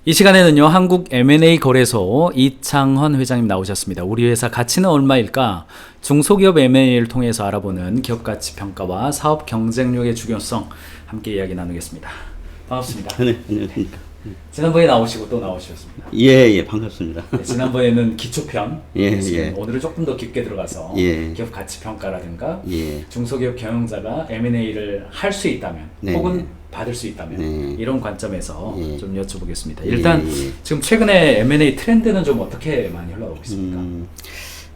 이 시간에는요, 한국 M&A 거래소 이창헌 회장님 나오셨습니다. 우리 회사 가치는 얼마일까? 중소기업 M&A를 통해서 알아보는 기업가치 평가와 사업 경쟁력의 중요성 함께 이야기 나누겠습니다. 반갑습니다. 네, 안녕하십니까. 지난번에 나오시고 또 나오셨습니다. 예, 반갑습니다. 네, 지난번에는 기초편, 예. 오늘은 조금 더 깊게 들어가서 예. 기업 가치 평가라든가 예. 중소기업 경영자가 M&A를 할 수 있다면 네. 혹은 받을 수 있다면 네. 이런 관점에서 예. 좀 여쭤보겠습니다. 일단 예. 지금 최근에 M&A 트렌드는 좀 어떻게 많이 흘러가고 있습니까?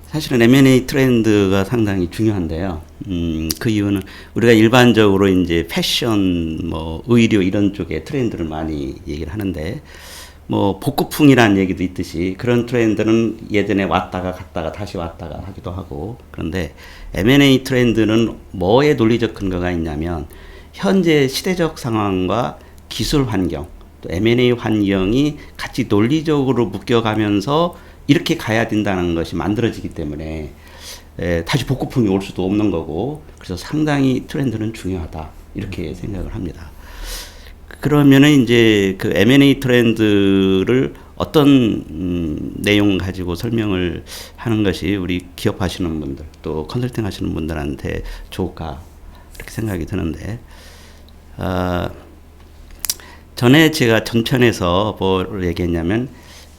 사실은 M&A 트렌드가 상당히 중요한데요. 그 이유는 우리가 일반적으로 이제 패션, 뭐 의류 이런 쪽의 트렌드를 많이 얘기를 하는데, 뭐 복고풍이라는 얘기도 있듯이 그런 트렌드는 예전에 왔다가 갔다가 다시 왔다가 하기도 하고, 그런데 M&A 트렌드는 뭐에 논리적 근거가 있냐면 현재 시대적 상황과 기술 환경, 또 M&A 환경이 같이 논리적으로 묶여가면서 이렇게 가야 된다는 것이 만들어지기 때문에 다시 복고풍이 올 수도 없는 거고, 그래서 상당히 트렌드는 중요하다 이렇게 생각을 합니다. 그러면은 이제 그 M&A 트렌드를 어떤 내용 가지고 설명을 하는 것이 우리 기업 하시는 분들 또 컨설팅 하시는 분들한테 좋을까 이렇게 생각이 드는데, 전에 제가 전편에서 뭘 얘기했냐면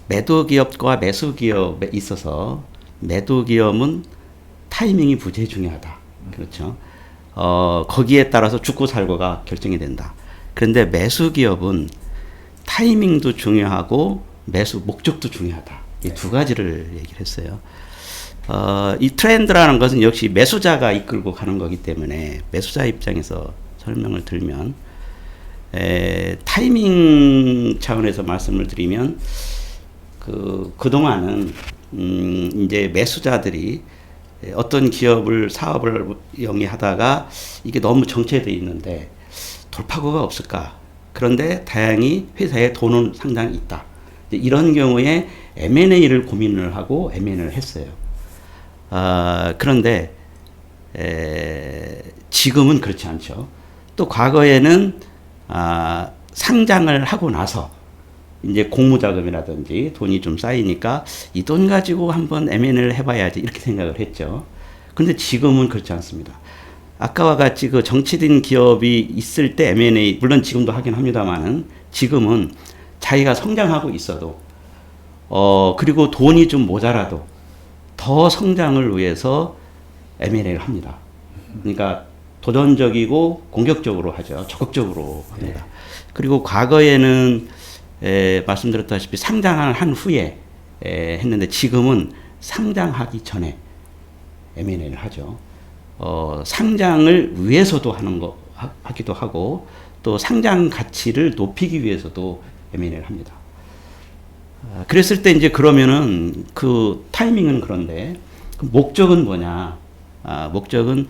매도 기업과 매수 기업에 있어서 매도 기업은 타이밍이 무지 중요하다. 그렇죠. 거기에 따라서 죽고 살고가 결정이 된다. 그런데 매수 기업은 타이밍도 중요하고 매수 목적도 중요하다. 이 두 가지를 얘기를 했어요. 이 트렌드라는 것은 역시 매수자가 이끌고 가는 거기 때문에 매수자 입장에서 설명을 들면, 타이밍 차원에서 말씀을 드리면 그동안은 이제 매수자들이 어떤 기업을 사업을 영위하다가 이게 너무 정체되어 있는데 돌파구가 없을까? 그런데 다행히 회사에 돈은 상당히 있다. 이런 경우에 M&A를 고민을 하고 M&A를 했어요. 그런데 지금은 그렇지 않죠. 또 과거에는 상장을 하고 나서 이제 공모자금이라든지 돈이 좀 쌓이니까 이 돈 가지고 한번 M&A를 해봐야지 이렇게 생각을 했죠. 근데 지금은 그렇지 않습니다. 아까와 같이 그 정체된 기업이 있을 때 M&A, 물론 지금도 하긴 합니다만은 지금은 자기가 성장하고 있어도, 그리고 돈이 좀 모자라도 더 성장을 위해서 M&A를 합니다. 그러니까 도전적이고 공격적으로 하죠. 적극적으로 합니다. 그리고 과거에는 말씀드렸다시피 상장을 한 후에 했는데 지금은 상장하기 전에 M&A를 하죠. 상장을 위해서도 하기도 하고 또 상장 가치를 높이기 위해서도 M&A를 합니다. 그랬을 때 이제 그러면은 그 타이밍은 그런데 그 목적은 뭐냐? 목적은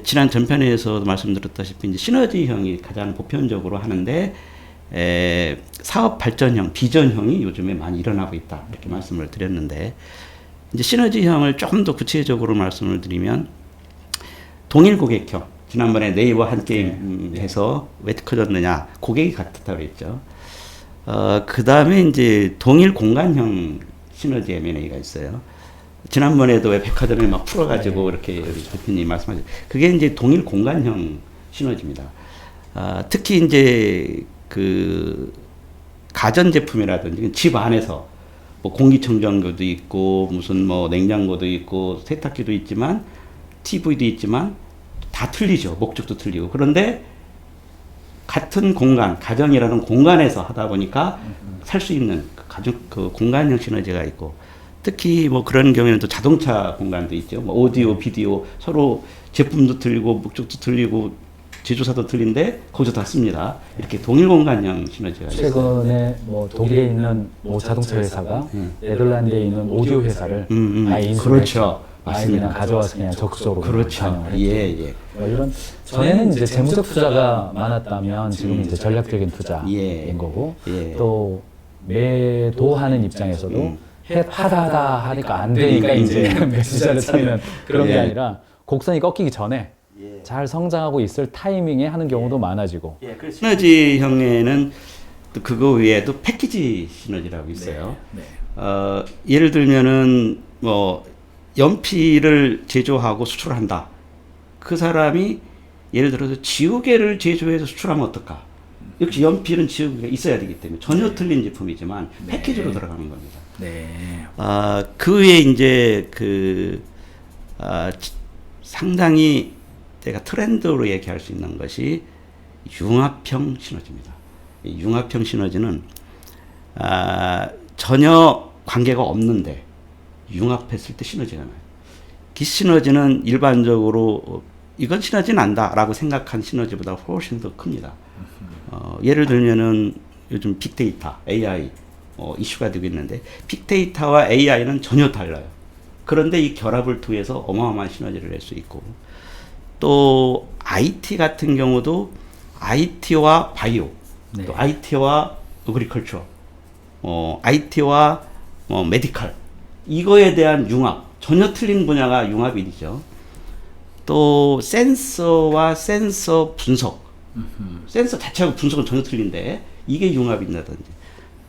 지난 전편에서도 말씀드렸다시피 이제 시너지형이 가장 보편적으로 하는데, 사업 발전형, 비전형이 요즘에 많이 일어나고 있다 이렇게 말씀을 드렸는데, 이제 시너지형을 조금 더 구체적으로 말씀을 드리면 동일 고객형, 지난번에 네이버 한 게임 해서 왜 커졌느냐, 고객이 같았다고 했죠. 그 다음에 이제 동일 공간형 시너지 M&A가 있어요. 지난번에도 왜 백화점에 막 풀어가지고 이렇게 대표님 말씀하셨죠. 그게 이제 동일 공간형 시너지입니다. 특히 이제 그 가전제품이라든지 집 안에서 뭐 공기청정기도 있고 무슨 뭐 냉장고도 있고 세탁기도 있지만 TV도 있지만 다 틀리죠. 목적도 틀리고. 그런데 같은 공간, 가정이라는 공간에서 하다 보니까 살 수 있는 그 공간형 시너지가 있고, 특히 뭐 그런 경우에는 또 자동차 공간도 있죠. 뭐 오디오, 비디오 서로 제품도 틀리고 목적도 틀리고 제조사도 틀린데 거기서 다 씁니다. 이렇게 동일 공간형 시너지가 있어요. 최근에 뭐 독일에 있는 뭐 자동차 회사가 네덜란드에 있는 오디오 회사를 아예 인수를 그렇죠. 아예 그냥 가져와서 그냥 적극적으로 그렇죠. 예. 뭐 이런 전에는 이제 재무적 투자가 많았다면 지금 이제 전략적인 투자인 거고, 또 매도하는 입장에서도 하다 하니까 안 되니까 이제 매수자를 찾는 그런 게 아니라 곡선이 꺾이기 전에 잘 성장하고 있을 타이밍에 하는 경우도 많아지고. 시너지형에는 또 그거 외에도 패키지 시너지라고 있어요. 네. 예를 들면은 뭐 연필을 제조하고 수출한다. 그 사람이 예를 들어서 지우개를 제조해서 수출하면 어떨까? 역시 연필은 지우개가 있어야 되기 때문에 전혀 틀린 제품이지만 패키지로 들어가는 겁니다. 네. 그 외에 이제 상당히 제가 트렌드로 얘기할 수 있는 것이 융합형 시너지입니다. 이 융합형 시너지는 전혀 관계가 없는데 융합했을 때 시너지가 나요. 이 시너지는 일반적으로 이건 시너지 난다라고 생각한 시너지보다 훨씬 더 큽니다. 예를 들면은 요즘 빅데이터, AI 이슈가 되고 있는데 빅데이터와 AI는 전혀 달라요. 그런데 이 결합을 통해서 어마어마한 시너지를 낼 수 있고 또 IT 같은 경우도 IT와 바이오, 네. 또 IT와 어그리컬처, IT와 메디컬 이거에 대한 융합 전혀 틀린 분야가 융합이죠. 또 센서와 센서 분석, 센서 자체하고 분석은 전혀 틀린데 이게 융합이라든지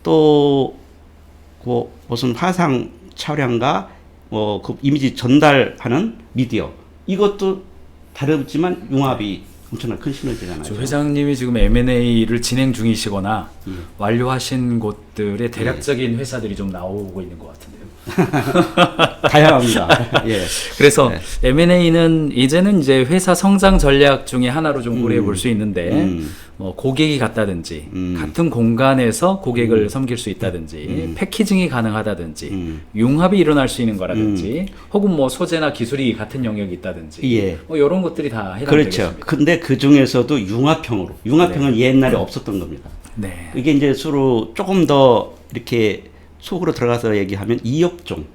또 무슨 화상 촬영과 그 이미지 전달하는 미디어 이것도 다르지만 융합이 엄청나게 큰 시너지가 나죠. 회장님이 지금 M&A를 진행 중이시거나 완료하신 곳들의 대략적인 회사들이 좀 나오고 있는 것 같은데요. 다양합니다. 예. 그래서 M&A는 이제는 이제 회사 성장 전략 중에 하나로 좀 고려해 볼 수 있는데 뭐 고객이 같다든지 같은 공간에서 고객을 섬길 수 있다든지 패키징이 가능하다든지 융합이 일어날 수 있는 거라든지 혹은 뭐 소재나 기술이 같은 영역이 있다든지 예. 뭐 이런 것들이 다 해당되겠습니다. 그렇죠. 근데 그 중에서도 융합형은 네. 옛날에 없었던 겁니다. 네. 이게 이제 서로 조금 더 이렇게 속으로 들어가서 얘기하면 이업종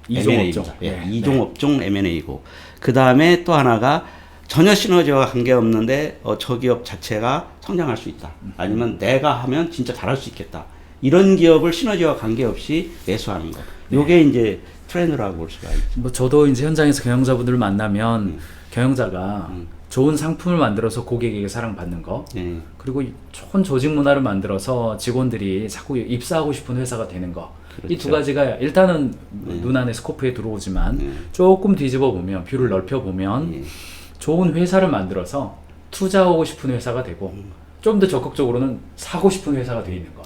이종업종. 예, 네. 이종업종 M&A고 그 다음에 또 하나가 전혀 시너지와 관계없는데 저 기업 자체가 성장할 수 있다. 아니면 내가 하면 진짜 잘할 수 있겠다. 이런 기업을 시너지와 관계없이 매수하는 것. 요게 이제 트렌드라고 볼 수가 있죠. 뭐 저도 이제 현장에서 경영자분들을 만나면 경영자가 좋은 상품을 만들어서 고객에게 사랑받는 거 예. 그리고 좋은 조직 문화를 만들어서 직원들이 자꾸 입사하고 싶은 회사가 되는 거. 그렇죠. 이 두 가지가 일단은 눈안에 스코프에 들어오지만 조금 뒤집어 보면 뷰를 넓혀 보면 좋은 회사를 만들어서 투자하고 싶은 회사가 되고 좀 더 적극적으로는 사고 싶은 회사가 되어 있는 거.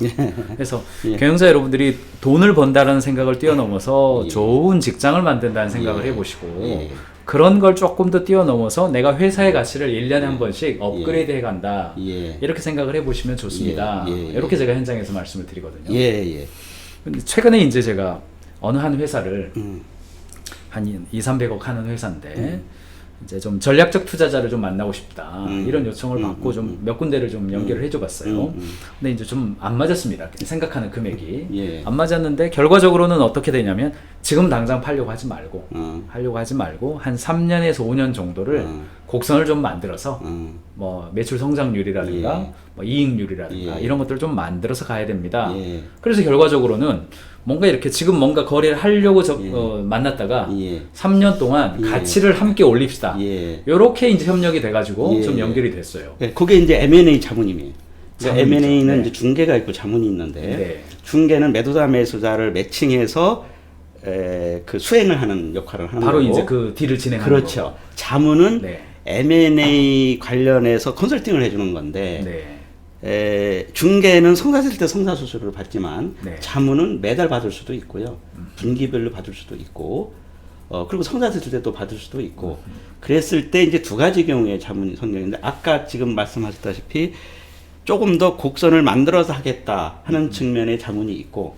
그래서 경영자 여러분들이 돈을 번다는 생각을 뛰어넘어서 좋은 직장을 만든다는 생각을 해보시고 그런 걸 조금 더 뛰어넘어서 내가 회사의 가치를 1년에 한 번씩 업그레이드 해간다. 이렇게 생각을 해보시면 좋습니다. 이렇게 제가 현장에서 말씀을 드리거든요. 근데 최근에 이제 제가 어느 한 회사를 한 200~300억 하는 회사인데 이제 좀 전략적 투자자를 좀 만나고 싶다 이런 요청을 받고 좀 몇 군데를 좀 연결을 해줘 봤어요. 근데 이제 좀 안 맞았습니다. 생각하는 금액이 안 맞았는데 결과적으로는 어떻게 되냐면 지금 당장 팔려고 하지 말고 한 3년에서 5년 정도를 곡선을 좀 만들어서 뭐 매출 성장률이라든가 뭐 이익률이라든가 이런 것들을 좀 만들어서 가야 됩니다. 그래서 결과적으로는 뭔가 이렇게 지금 뭔가 거래를 하려고 만났다가 3년 동안 가치를 함께 올립시다. 요렇게 이제 협력이 돼가지고 좀 연결이 됐어요. 그게 이제 M&A 자문임이에요. 그러니까 자문이죠. M&A는 네. 이제 중개가 있고 자문이 있는데 네. 중개는 매도자 매수자를 매칭해서 그 수행을 하는 역할을 하는 바로 거고 이제 그 딜을 진행하는 그렇죠. 거고. 자문은 네. M&A 관련해서 컨설팅을 해주는 건데 중개는 성사될 때 성사수수료를 받지만 자문은 매달 받을 수도 있고요. 분기별로 받을 수도 있고 그리고 성사됐을 때 또 받을 수도 있고 그랬을 때 이제 두 가지 경우의 자문이 선정인데 아까 지금 말씀하셨다시피 조금 더 곡선을 만들어서 하겠다 하는 측면의 자문이 있고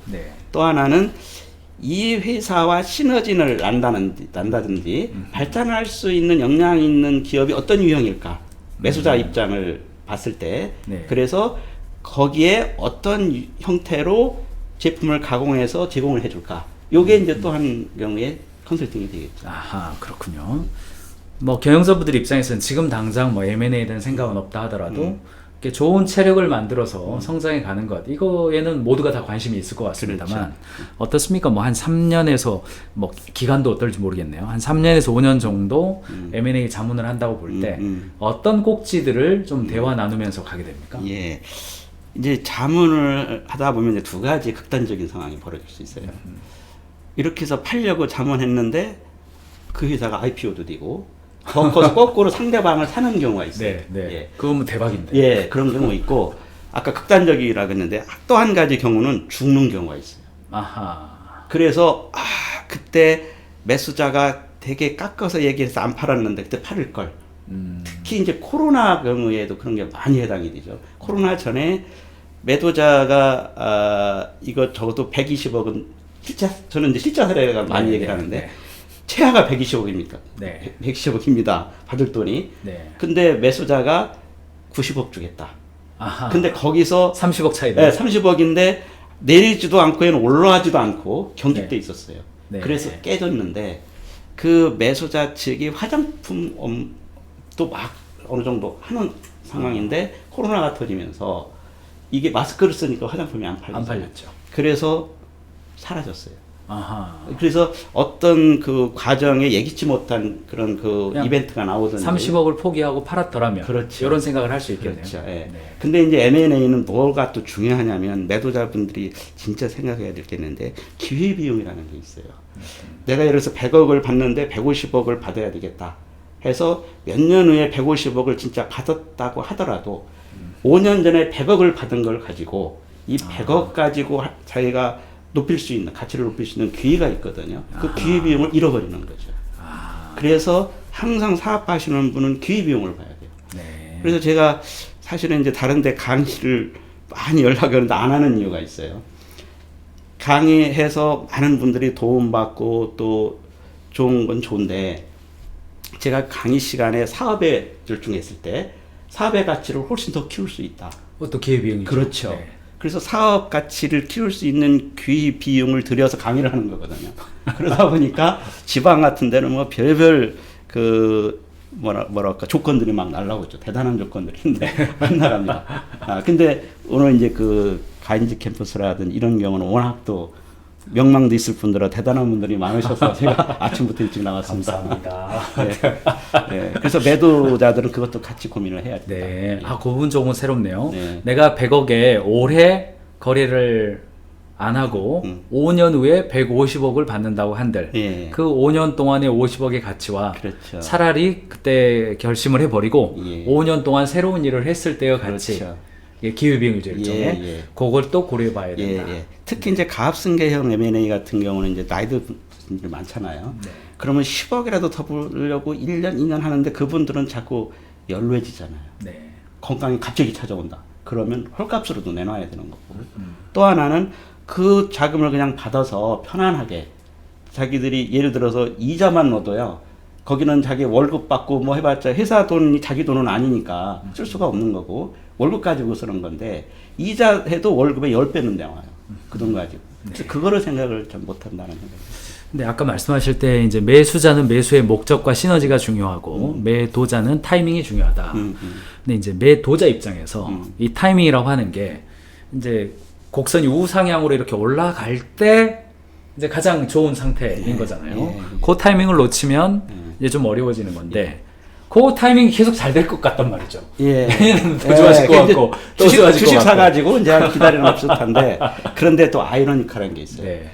또 하나는 이 회사와 시너지를 난다든지 발전할 수 있는 역량 있는 기업이 어떤 유형일까 매수자 입장을 봤을 때 그래서 거기에 어떤 형태로 제품을 가공해서 제공을 해줄까 요게 이제 또 한 경우에 컨설팅이 되겠죠. 아하, 그렇군요. 뭐 경영자분들 입장에서는 지금 당장 뭐 M&A에 대한 생각은 없다 하더라도 이렇게 좋은 체력을 만들어서 성장해 가는 것 이거에는 모두가 다 관심이 있을 것 같습니다만 그렇죠. 어떻습니까? 뭐 한 3년에서 뭐 기간도 어떨지 모르겠네요. 한 3년에서 5년 정도 M&A 자문을 한다고 볼 때 어떤 꼭지들을 좀 대화 나누면서 가게 됩니까? 이제 자문을 하다 보면 이제 두 가지 극단적인 상황이 벌어질 수 있어요. 이렇게 해서 팔려고 자문했는데 그 회사가 IPO도 되고 더 커서 거꾸로 상대방을 사는 경우가 있어요. 네, 네. 예. 그건 대박인데. 예, 그런 경우 있고 아까 극단적이라고 했는데 또 한 가지 경우는 죽는 경우가 있어요. 아하. 그래서 그때 매수자가 되게 깎아서 얘기해서 안 팔았는데 그때 팔을 걸. 특히 이제 코로나 경우에도 그런 게 많이 해당이 되죠. 코로나 전에 매도자가 이거 적어도 120억은 실제 저는 이제 실제 사례가 많이 네, 얘기를 하는데 네. 최하가 120억입니까? 네. 120억입니다. 받을 돈이. 네. 근데 매수자가 90억 주겠다. 아하. 근데 거기서 30억 차이네. 네, 30억인데 내리지도 않고 얘는 올라가지도 않고 경직돼 네. 있었어요. 네. 그래서 깨졌는데 그 매수자 측이 화장품 또 막 어느 정도 하는 상황인데 코로나가 터지면서 이게 마스크를 쓰니까 화장품이 안 팔렸어요. 안 팔렸죠. 그래서 사라졌어요. 아하. 그래서 어떤 그 과정에 예기치 못한 그런 그 그냥 이벤트가 나오던데 30억을 포기하고 팔았더라면 그렇죠. 이런 생각을 할 수 있겠네요. 그렇죠. 예. 네. 근데 이제 M&A는 뭐가 또 중요하냐면 매도자분들이 진짜 생각해야 될 게 있는데 기회 비용이라는 게 있어요. 내가 예를 들어서 100억을 받는데 150억을 받아야 되겠다 해서 몇 년 후에 150억을 진짜 받았다고 하더라도 5년 전에 100억을 받은 걸 가지고 이 100억 가지고 자기가 높일 수 있는 가치를 높일 수 있는 기회가 있거든요. 그 기회 비용을 잃어버리는 거죠. 그래서 항상 사업하시는 분은 기회 비용을 봐야 돼요. 네. 그래서 제가 사실은 이제 다른데 강의를 많이 연락을 하는데 안 하는 이유가 있어요. 강의해서 많은 분들이 도움받고 또 좋은 건 좋은데 제가 강의 시간에 사업에 열중했을 때 사업의 가치를 훨씬 더 키울 수 있다. 그것도 기회비용이죠. 그렇죠. 네. 그래서 사업 가치를 키울 수 있는 기회 비용을 들여서 강의를 하는 거거든요. 그러다 보니까 지방 같은 데는 뭐 별별 그 뭐랄까 조건들이 막 날라오죠. 대단한 조건들인데 안 나갑니다. 근데 오늘 이제 그 가인지 캠퍼스라든 이런 경우는 워낙 또 명망도 있을 분들은 대단한 분들이 많으셔서 제가 아침부터 일찍 나왔습니다. 감사합니다. 네. 그래서 매도자들은 그것도 같이 고민을 해야 됩니다. 네. 그 부분 조금 새롭네요. 네. 내가 100억에 올해 거래를 안 하고 5년 후에 150억을 받는다고 한들 예. 그 5년 동안의 50억의 가치와 그렇죠. 차라리 그때 결심을 해버리고 예. 5년 동안 새로운 일을 했을 때의 가치 그렇죠. 기회비용이죠 일종의 예. 그걸 또 고려해봐야 된다. 예. 특히 이제 가압승계형 M&A 같은 경우는 이제 나이들 분들이 많잖아요. 네. 그러면 10억이라도 더 벌려고 1년, 2년 하는데 그분들은 자꾸 연루해지잖아요. 네. 건강이 갑자기 찾아온다. 그러면 헐값으로도 내놔야 되는 거고. 또 하나는 그 자금을 그냥 받아서 편안하게 자기들이 예를 들어서 이자만 넣어도요. 거기는 자기 월급 받고 뭐 해봤자 회사 돈이 자기 돈은 아니니까 쓸 수가 없는 거고 월급 가지고 쓰는 건데 이자 해도 월급의 10배는 나와요. 그 돈 가지고. 그래서 그거를 생각을 좀 못한다는 생각이 근데 아까 말씀하실 때 이제 매수자는 매수의 목적과 시너지가 중요하고 매도자는 타이밍이 중요하다. 근데 이제 매도자 입장에서 이 타이밍이라고 하는 게 이제 곡선이 우상향으로 이렇게 올라갈 때 이제 가장 좋은 상태인 거잖아요. 그 타이밍을 놓치면 이제 좀 어려워지는 건데 그 타이밍이 계속 잘 될 것 같단 말이죠. 예. 더 좋아질 것 같고 또 좋아질 것 주식 같고. 사가지고 이제 기다리는 없었는데 그런데 또 아이러니컬한 게 있어요. 네.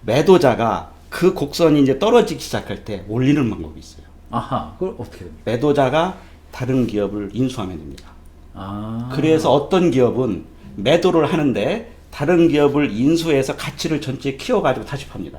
매도자가 그 곡선이 이제 떨어지기 시작할 때 올리는 방법이 있어요. 아하, 그걸 어떻게 됩니까? 매도자가 다른 기업을 인수하면 됩니다. 아. 그래서 어떤 기업은 매도를 하는데 다른 기업을 인수해서 가치를 전체 키워가지고 다시 팝니다.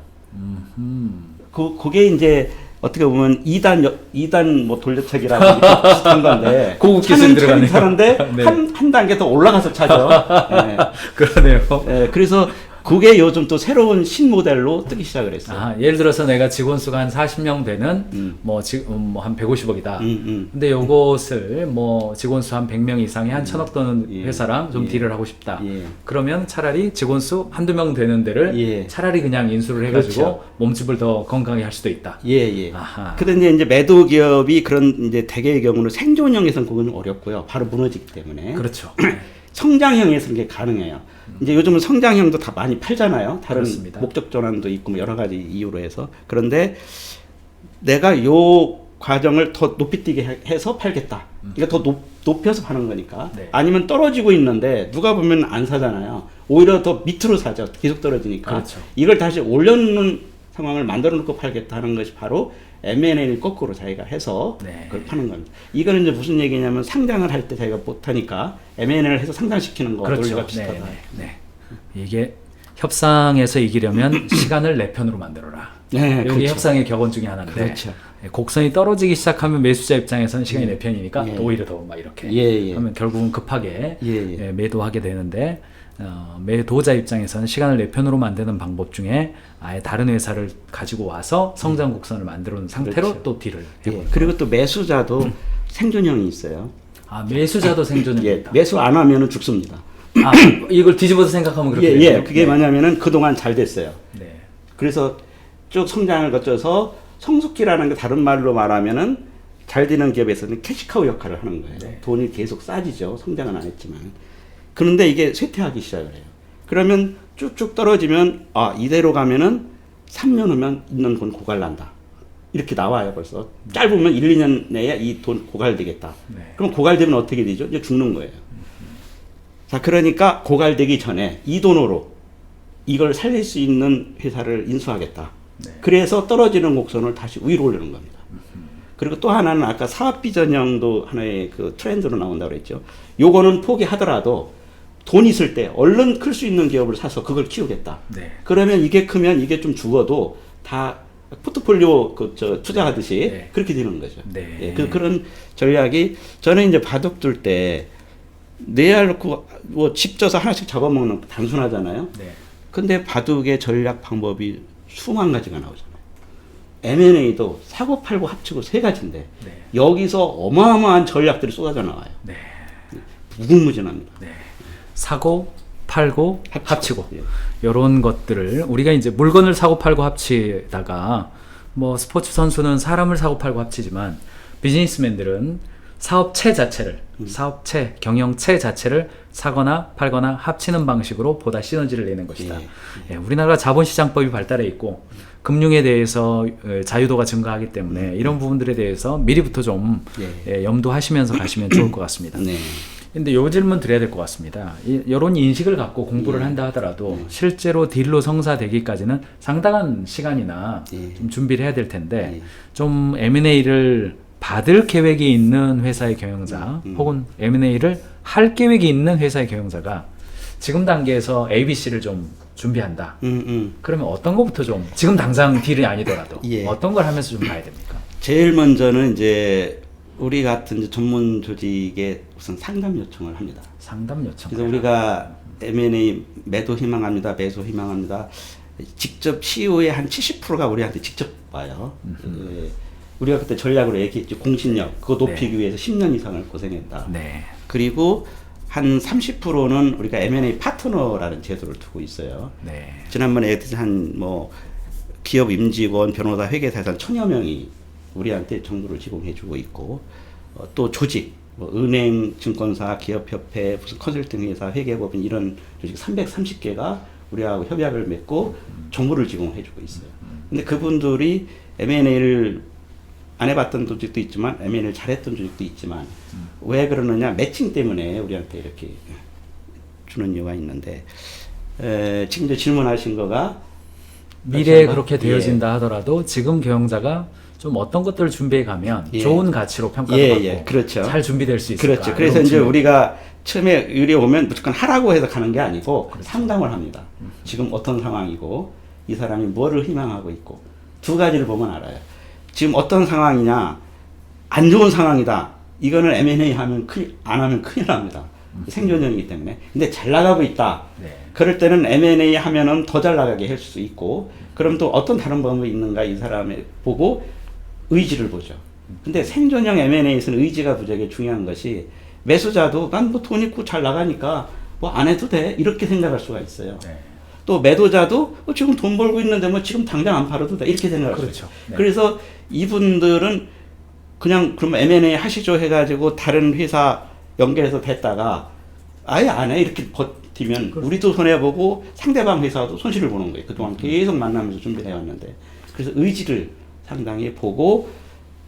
그게 이제 어떻게 보면 2단 뭐 돌려차기라는 게 비슷한 건데 고급 기술이 들어가네요. 차는데 네. 한 단계 더 올라가서 차죠. 예. 그러네요. 예, 그래서 그게 요즘 또 새로운 신모델로 뜨기 시작을 했어요. 아, 예를 들어서 내가 직원 수가 한 40명 되는 뭐 지금 뭐 한 150억이다. 근데 요것을 뭐 직원 수 한 100명 이상의 한 1000억 드는 예. 회사랑 좀 예. 딜을 하고 싶다. 예. 그러면 차라리 직원 수 한두 명 되는 데를 예. 차라리 그냥 인수를 해가지고 그렇죠. 몸집을 더 건강하게 할 수도 있다. 예. 아하. 그런데 이제 매도 기업이 그런 이제 대개의 경우는 생존형에서는 그건 어렵고요. 바로 무너지기 때문에. 그렇죠. 성장형에서는 그게 가능해요. 이제 요즘은 성장형도 다 많이 팔잖아요. 다른 그렇습니다. 목적 전환도 있고 뭐 여러 가지 이유로 해서. 그런데 내가 요 과정을 더 높이 뛰게 해서 팔겠다. 그러니까 더 높여서 파는 거니까. 네. 아니면 떨어지고 있는데 누가 보면 안 사잖아요. 오히려 더 밑으로 사죠. 계속 떨어지니까. 그렇죠. 이걸 다시 올려놓는 상황을 만들어 놓고 팔겠다 하는 것이 바로 M&A를 거꾸로 자기가 해서 네. 그걸 파는 겁니다. 이거는 이제 무슨 얘기냐면 상장을 할 때 자기가 못하니까 M&A를 해서 상장시키는 거 논리가 그렇죠. 비슷하다. 네. 이게 협상에서 이기려면 시간을 내 편으로 만들어라. 네, 여기 그렇죠. 협상의 격언 중에 하나인데 그렇죠. 곡선이 떨어지기 시작하면 매수자 입장에서는 시간이 내 편이니까 예. 오히려 더 막 이렇게 예. 하면 결국은 급하게 예. 매도하게 되는데 매도자 입장에서는 시간을 내 편으로 만드는 방법 중에 아예 다른 회사를 가지고 와서 성장 곡선을 만들어 놓은 상태로 그렇죠. 또 딜을 예. 해보는 그리고 또 매수자도 생존형이 있어요. 매수자도 생존이 예. 있다. 매수 안 하면은 죽습니다. 이걸 뒤집어서 생각하면 그렇게 예. 되죠. 그게 뭐냐면은 그동안 잘 됐어요. 네. 그래서 쭉 성장을 거쳐서 성숙기라는 게 다른 말로 말하면은 잘 되는 기업에서는 캐시카우 역할을 하는 거예요. 네. 돈이 계속 싸지죠. 성장은 안 했지만. 그런데 이게 쇠퇴하기 시작을 해요. 그러면 쭉쭉 떨어지면 이대로 가면은 3년 후면 있는 돈 고갈난다. 이렇게 나와요 벌써. 짧으면 1, 2년 내에 이 돈 고갈되겠다. 네. 그럼 고갈되면 어떻게 되죠? 이제 죽는 거예요. 자, 그러니까 고갈되기 전에 이 돈으로 이걸 살릴 수 있는 회사를 인수하겠다. 네. 그래서 떨어지는 곡선을 다시 위로 올리는 겁니다. 그리고 또 하나는 아까 사업 비전형도 하나의 그 트렌드로 나온다고 그랬죠. 요거는 포기하더라도 돈 있을 때 얼른 클 수 있는 기업을 사서 그걸 키우겠다. 네. 그러면 이게 크면 이게 좀 죽어도 다 포트폴리오 투자하듯이 네. 그렇게 되는 거죠. 네. 예, 그런 전략이 저는 이제 바둑 둘 때 내알 놓고 뭐 집 져서 하나씩 잡아먹는 거 단순하잖아요. 네. 근데 바둑의 전략 방법이 수만 가지가 나오잖아요. M&A도 사고 팔고 합치고 세 가지인데 네. 여기서 어마어마한 전략들이 쏟아져 나와요. 네. 무궁무진합니다. 네. 사고, 팔고, 합치고. 예. 이런 것들을 우리가 이제 물건을 사고 팔고 합치다가 뭐 스포츠 선수는 사람을 사고 팔고 합치지만 비즈니스맨들은 사업체 자체를 사업체, 경영체 자체를 사거나 팔거나 합치는 방식으로 보다 시너지를 내는 것이다. 예, 우리나라가 자본시장법이 발달해 있고 금융에 대해서 자유도가 증가하기 때문에 이런 부분들에 대해서 미리부터 좀 염두하시면서 가시면 좋을 것 같습니다. 네. 근데 요 질문 드려야 될 것 같습니다. 이런 인식을 갖고 공부를 한다 하더라도 실제로 딜로 성사되기까지는 상당한 시간이나 좀 준비를 해야 될 텐데 좀 M&A를 받을 계획이 있는 회사의 경영자 혹은 M&A를 할 계획이 있는 회사의 경영자가 지금 단계에서 ABC를 좀 준비한다. 그러면 어떤 것부터 좀 지금 당장 딜이 아니더라도 어떤 걸 하면서 좀 봐야 됩니까? 제일 먼저는 이제 우리 같은 이제 전문 조직에 우선 상담 요청을 합니다. 상담 요청. 그래서 우리가 M&A 매도 희망합니다. 매수 희망합니다. 직접 CEO의 한 70%가 우리한테 직접 와요. 우리가 그때 전략으로 얘기했죠. 공신력 그거 높이기 위해서 10년 이상을 고생했다. 네. 그리고 한 30%는 우리가 M&A 파트너라는 제도를 두고 있어요. 네. 지난번에 한 뭐 기업 임직원, 변호사, 회계사에서 한 1000여 명이 우리한테 정보를 제공해주고 있고 또 조직, 뭐 은행, 증권사, 기업협회, 무슨 컨설팅 회사, 회계법인 이런 조직 330개가 우리하고 협약을 맺고 정보를 제공해주고 있어요. 근데 그분들이 M&A를 안 해봤던 조직도 있지만 M&A를 잘했던 조직도 있지만 왜 그러느냐 매칭 때문에 우리한테 이렇게 주는 이유가 있는데 지금 이제 질문하신 거가 미래에 그렇게 되어진다 하더라도 지금 경영자가 좀 어떤 것들을 준비해 가면 좋은 가치로 평가를 받고 그렇죠. 잘 준비될 수 있을까? 그렇죠. 그래서 이제 우리가 처음에 의뢰 오면 무조건 하라고 해서 가는 게 아니고 상담을 합니다. 지금 어떤 상황이고 이 사람이 뭐를 희망하고 있고 두 가지를 보면 알아요. 지금 어떤 상황이냐 안 좋은 상황이다. 이거는 M&A 하면 안 하면 큰일 납니다. 생존형이기 때문에. 근데 잘 나가고 있다. 네. 그럴 때는 M&A 하면은 더 잘 나가게 할 수 있고 그럼 또 어떤 다른 방법이 있는가 이 사람을 보고 의지를 보죠. 근데 생존형 M&A에서는 의지가 무지하게 중요한 것이 매수자도 난 뭐 돈 있고 잘 나가니까 뭐 안 해도 돼 이렇게 생각할 수가 있어요. 네. 또 매도자도 지금 돈 벌고 있는데 뭐 지금 당장 안 팔아도 돼 이렇게 생각할 수 있어요. 네. 그래서 이분들은 그냥 그럼 M&A 하시죠 해가지고 다른 회사 연결해서 됐다가 아예 안 해 이렇게 버티면 우리도 손해보고 상대방 회사도 손실을 보는 거예요. 그동안 계속 만나면서 준비를 해왔는데 그래서 의지를 상당히 보고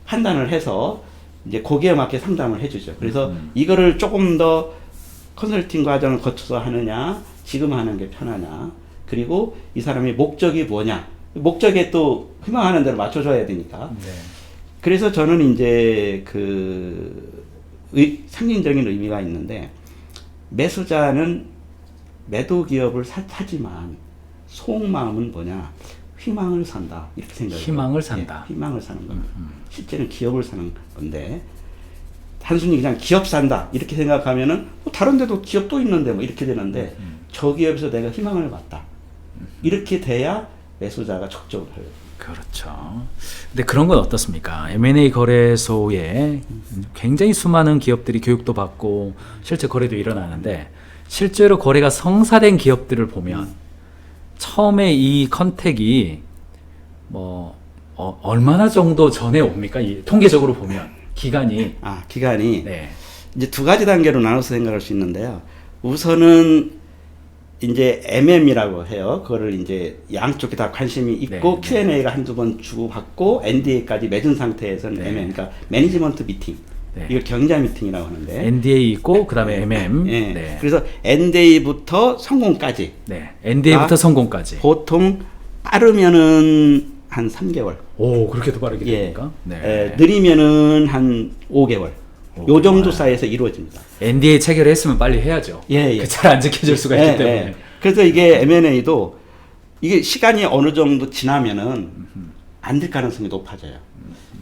판단을 해서 이제 거기에 맞게 상담을 해주죠. 그래서 이거를 조금 더 컨설팅 과정을 거쳐서 하느냐, 지금 하는 게 편하냐, 그리고 이 사람의 목적이 뭐냐, 목적에 또 희망하는 대로 맞춰줘야 되니까. 네. 그래서 저는 이제 상징적인 의미가 있는데, 매수자는 매도 기업을 사지만 속마음은 뭐냐, 희망을 산다, 이렇게 생각해요. 희망을 산다. 예, 희망을 사는 겁니다. 실제는 기업을 사는 건데, 단순히 그냥 기업 산다 이렇게 생각하면은 다른 데도 기업 또 있는데 뭐 이렇게 되는데, 저 기업에서 내가 희망을 봤다, 이렇게 돼야 매수자가 적극적으로 해요. 그렇죠. 근데 그런 건 어떻습니까? M&A 거래소에 굉장히 수많은 기업들이 교육도 받고 실제 거래도 일어나는데, 실제로 거래가 성사된 기업들을 보면 처음에 이 컨택이 뭐 얼마나 정도 전에 옵니까? 이 통계적으로 보면 기간이. 기간이 네. 이제 두 가지 단계로 나눠서 생각할 수 있는데요. 우선은 이제 MM이라고 해요. 그거를 이제 양쪽에 다 관심이 있고, 네, Q&A가 한두 번 주고받고 NDA까지 맺은 상태에서는 네. MM, 그러니까 매니지먼트 미팅. 네. 이걸 경자 미팅이라고 하는데. NDA 있고 그다음에 MM. 예. 네. 그래서 NDA부터 성공까지. 네. NDA부터 성공까지. 보통 빠르면은 한 3개월. 오, 그렇게도 빠르게 예. 됩니까? 네. 느리면은 한 5개월. 요 정도 사이에서 이루어집니다. NDA 체결했으면 빨리 해야죠. 예. 잘 안 지켜질 수가 있기 때문에. 그래서 이게 M&A도 이게 시간이 어느 정도 지나면은 안 될 가능성이 높아져요.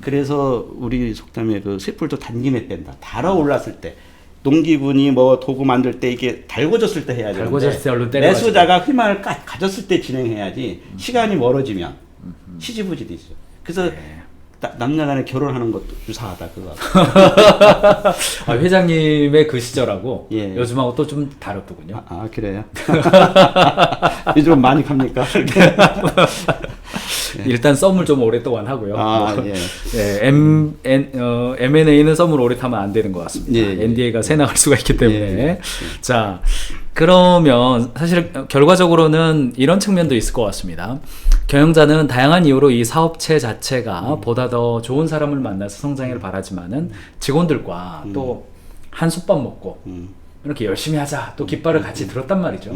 그래서 우리 속담에 그 쇠불도 단김에 뺀다. 달아올랐을 때, 농기분이 뭐 도구 만들 때 이게 달궈졌을 때 해야 되는데, 달궈졌을 때 얼른 때려가지고. 매수자가 희망을 가졌을 때 진행해야지, 시간이 멀어지면 시지부지되죠. 그래서 남녀간에 결혼하는 것도 유사하다 그거. 회장님의 그 시절하고 예. 요즘하고 또 좀 다르더군요. 그래요? 요즘 많이 갑니까? 일단 썸을 좀 오랫동안 하고요. 예. M&A는 썸을 오래 타면 안 되는 것 같습니다. 예. NDA가 새 나갈 수가 있기 때문에. 예. 자, 그러면 사실 결과적으로는 이런 측면도 있을 것 같습니다. 경영자는 다양한 이유로 이 사업체 자체가 보다 더 좋은 사람을 만나서 성장을 바라지만은 직원들과 또 한솥밥 먹고 이렇게 열심히 하자, 또 깃발을 같이 들었단 말이죠.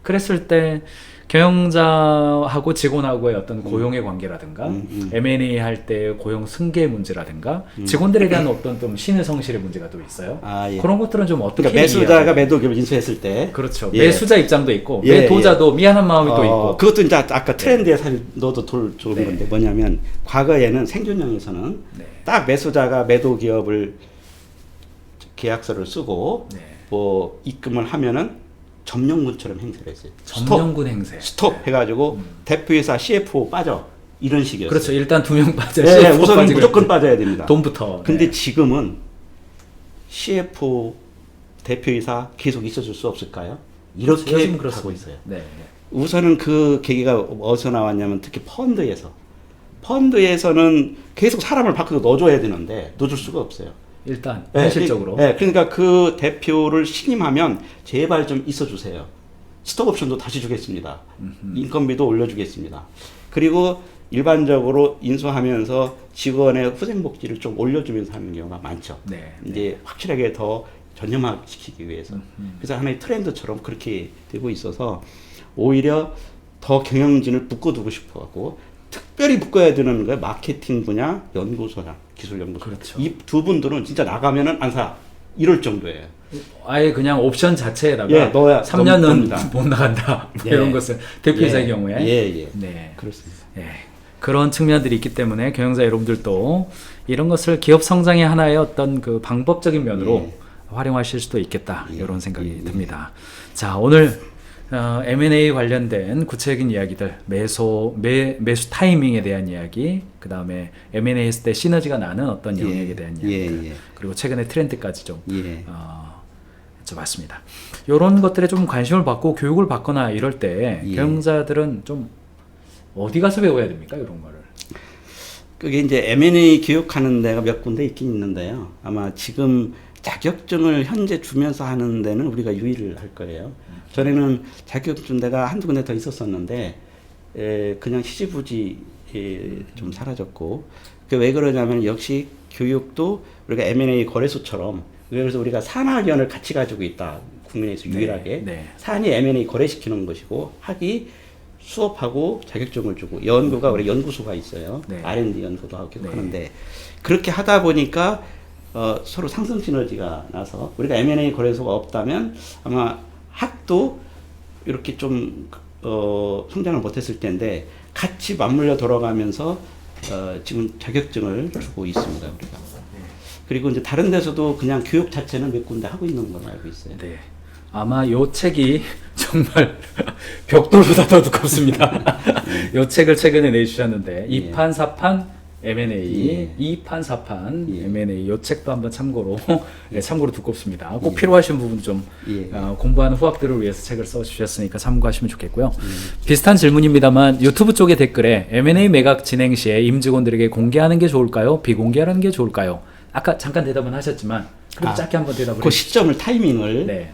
그랬을 때 경영자하고 직원하고의 어떤 고용의 관계라든가 M&A 할 때 고용 승계 문제라든가 직원들에 대한 어떤 좀 신의 성실의 문제가 또 있어요. 예. 그런 것들은 좀 어떻게 그러니까 매수자가 매도 기업을 인수했을 때, 그렇죠. 예. 매수자 입장도 있고 매도자도 미안한 마음이 또 있고. 그것도 이제 아까 트렌드에 사실 너도 좋은 네. 건데, 뭐냐면 과거에는 생존형에서는 딱 매수자가 매도 기업을 계약서를 쓰고 뭐 입금을 하면은 점령군처럼 행세를 했어요. 점령군 행세. 스톱 해가지고 대표이사 CFO 빠져, 이런 식이었어요. 그렇죠. 일단 2명 빠져. 네, 우선은 무조건 빠져야 됩니다. 돈부터. 근데 지금은 CFO 대표이사 계속 있어줄 수 없을까요? 이렇게 요즘 하고 있어요. 네. 우선은 그 계기가 어디서 나왔냐면, 특히 펀드에서는 계속 사람을 밖으로 넣어줘야 되는데 넣어줄 수가 없어요. 일단 현실적으로. 그러니까 그 대표를 신임하면 제발 좀 있어주세요. 스톡옵션도 다시 주겠습니다. 인건비도 올려주겠습니다. 그리고 일반적으로 인수하면서 직원의 후생복지를 좀 올려주면서 하는 경우가 많죠. 이제 확실하게 더 전념화시키기 위해서. 그래서 하나의 트렌드처럼 그렇게 되고 있어서 오히려 더 경영진을 묶어두고 싶어하고, 특별히 묶어야 되는 거예요. 마케팅 분야, 연구소장, 기술연구소. 그렇죠. 이 두 분들은 진짜 나가면은 안 사, 이럴 정도예요. 아예 그냥 옵션 자체에다가 넣어야 3년은 못 나간다. 뭐 이런 것을 대표이사의 경우에. 네. 그렇습니다. 그런 측면들이 있기 때문에 경영자 여러분들도 이런 것을 기업 성장의 하나의 어떤 그 방법적인 면으로 활용하실 수도 있겠다. 이런 생각이 듭니다. 자, 오늘 M&A 관련된 구체적인 이야기들, 매수 타이밍에 대한 이야기, 그 다음에 M&A 했을 때 시너지가 나는 어떤 영역에 대한 이야기들, 그리고 최근의 트렌드까지 좀 여쭤봤습니다. 이런 것들에 좀 관심을 받고 교육을 받거나 이럴 때 경영자들은 좀 어디 가서 배워야 됩니까? 이런 거를. 그게 이제 M&A 교육하는 데가 몇 군데 있긴 있는데요. 아마 지금 자격증을 현재 주면서 하는 데는 우리가 유의를 할 거예요. 전에는 자격증 데가 한두 군데 더 있었었는데 그냥 시지부지 좀 사라졌고, 왜 그러냐면 역시 교육도 우리가 M&A 거래소처럼 그래서 우리가 산학연을 같이 가지고 있다. 국내에서 유일하게 산이 M&A 거래시키는 것이고 학이 수업하고 자격증을 주고 연구가 우리 연구소가 있어요. R&D 연구도 하고 계속 하는데 그렇게 하다 보니까 서로 상승 시너지가 나서 우리가 M&A 거래소가 없다면 아마 학도 이렇게 좀 성장을 못했을 텐데 같이 맞물려 돌아가면서 지금 자격증을 주고 있습니다 우리가. 그리고 이제 다른 데서도 그냥 교육 자체는 몇 군데 하고 있는 걸로 알고 있어요. 네. 아마 요 책이 정말 벽돌보다 더 두껍습니다. 요 책을 최근에 내주셨는데 2판 4판 M&A, 2판 4판 M&A 요 책도 한번 참고로 참고로 두껍습니다. 꼭 필요하신 부분 좀 공부하는 후학들을 위해서 책을 써주셨으니까 참고하시면 좋겠고요. 비슷한 질문입니다만 유튜브 쪽의 댓글에 M&A 매각 진행 시에 임직원들에게 공개하는 게 좋을까요? 비공개하는 게 좋을까요? 아까 잠깐 대답은 하셨지만 그래도 짧게 한번 대답을 그 시점을 타이밍을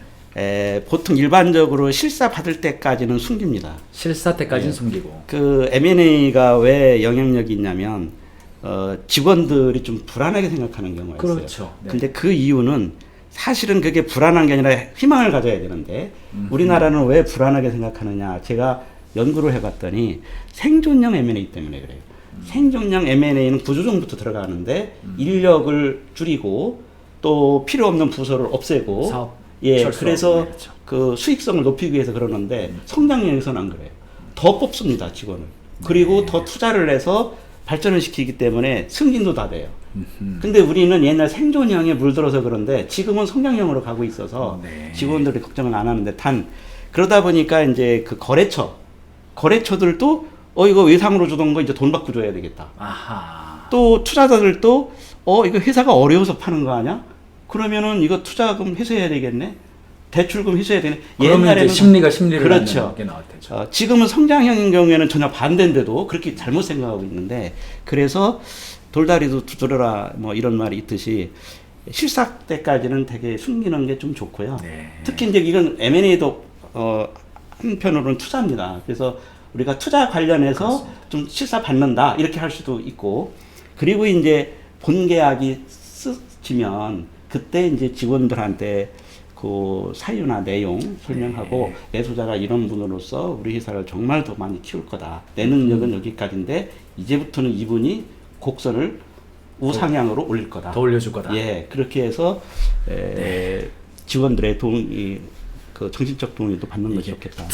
보통 일반적으로 실사 받을 때까지는 숨깁니다. 실사 때까지는 숨기고. 그 M&A가 왜 영향력이 있냐면 직원들이 좀 불안하게 생각하는 경우가 있어요. 그렇죠. 근데 그 이유는 사실은 그게 불안한 게 아니라 희망을 가져야 되는데 우리나라는 왜 불안하게 생각하느냐? 제가 연구를 해봤더니 생존형 M&A 때문에 그래요. 생존형 M&A는 구조조정부터 들어가는데 인력을 줄이고 또 필요 없는 부서를 없애고 사업 그래서 그렇죠. 그 수익성을 높이기 위해서 그러는데 성장형에서는 안 그래요. 더 뽑습니다 직원을. 그리고 더 투자를 해서 발전을 시키기 때문에 승진도 다 돼요. 근데 우리는 옛날 생존형에 물들어서 그런데 지금은 성장형으로 가고 있어서 직원들이 걱정을 안 하는데 단 그러다 보니까 이제 그 거래처들도 이거 외상으로 주던 거 이제 돈 받고 줘야 되겠다. 아하. 또 투자자들도 이거 회사가 어려워서 파는 거 아니야? 그러면은 이거 투자금 회수해야 되겠네. 대출금 회수해야 되네. 옛날에는 심리가 심리를 그렇죠. 게 나왔죠. 지금은 성장형인 경우에는 전혀 반대인데도 그렇게 잘못 생각하고 있는데 그래서 돌다리도 두드려라 뭐 이런 말이 있듯이 실사 때까지는 되게 숨기는 게 좀 좋고요. 특히 이제 이건 M&A도 한편으로는 투자입니다. 그래서 우리가 투자 관련해서 그렇습니다. 좀 실사 받는다 이렇게 할 수도 있고 그리고 이제 본계약이 쓰지면 그때 이제 직원들한테 그 사유나 내용 설명하고 매수자가 이런 분으로서 우리 회사를 정말 더 많이 키울 거다. 내 능력은 여기까지인데 이제부터는 이분이 곡선을 우상향으로 올릴 거다. 더 올려줄 거다. 그렇게 해서 직원들의 도움이 그 정신적 도움도 받는 것이 좋겠다.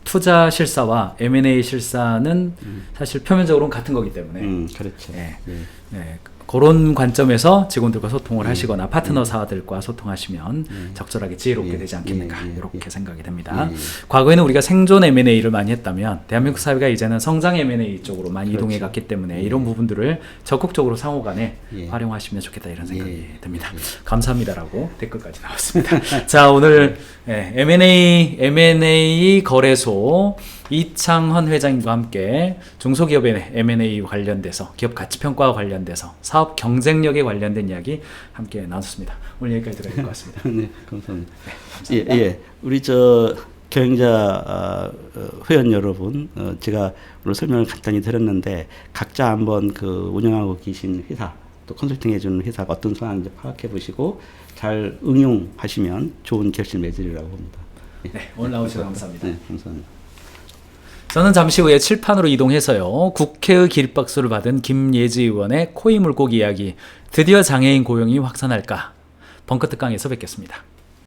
투자 실사와 M&A 실사는 사실 표면적으로는 같은 거기 때문에 그렇죠. 그런 관점에서 직원들과 소통을 하시거나 파트너사들과 소통하시면 적절하게 지혜롭게 되지 않겠는가 이렇게 생각이 됩니다. 과거에는 우리가 생존 M&A를 많이 했다면 대한민국 사회가 이제는 성장 M&A 쪽으로 많이 이동해 갔기 때문에 이런 부분들을 적극적으로 상호간에 활용하시면 좋겠다 이런 생각이 듭니다. 감사합니다라고 댓글까지 나왔습니다. 자 오늘 M&A 거래소 이창헌 회장님과 함께 중소기업의 M&A 관련돼서 기업 가치평가와 관련돼서 사업 경쟁력에 관련된 이야기 함께 나눴습니다. 오늘 여기까지 들어야 될 것 같습니다. 네, 감사합니다. 감사합니다. 우리 경영자 회원 여러분, 제가 오늘 설명을 간단히 드렸는데 각자 한번 그 운영하고 계신 회사 또 컨설팅 해주는 회사가 어떤 상황인지 파악해 보시고 잘 응용하시면 좋은 결실 맺으리라고 봅니다. 오늘 나오셔서 감사합니다. 네, 감사합니다. 저는 잠시 후에 칠판으로 이동해서요. 국회의 기립박수를 받은 김예지 의원의 코이 물고기 이야기 드디어 장애인 고용이 확산할까 벙커 특강에서 뵙겠습니다.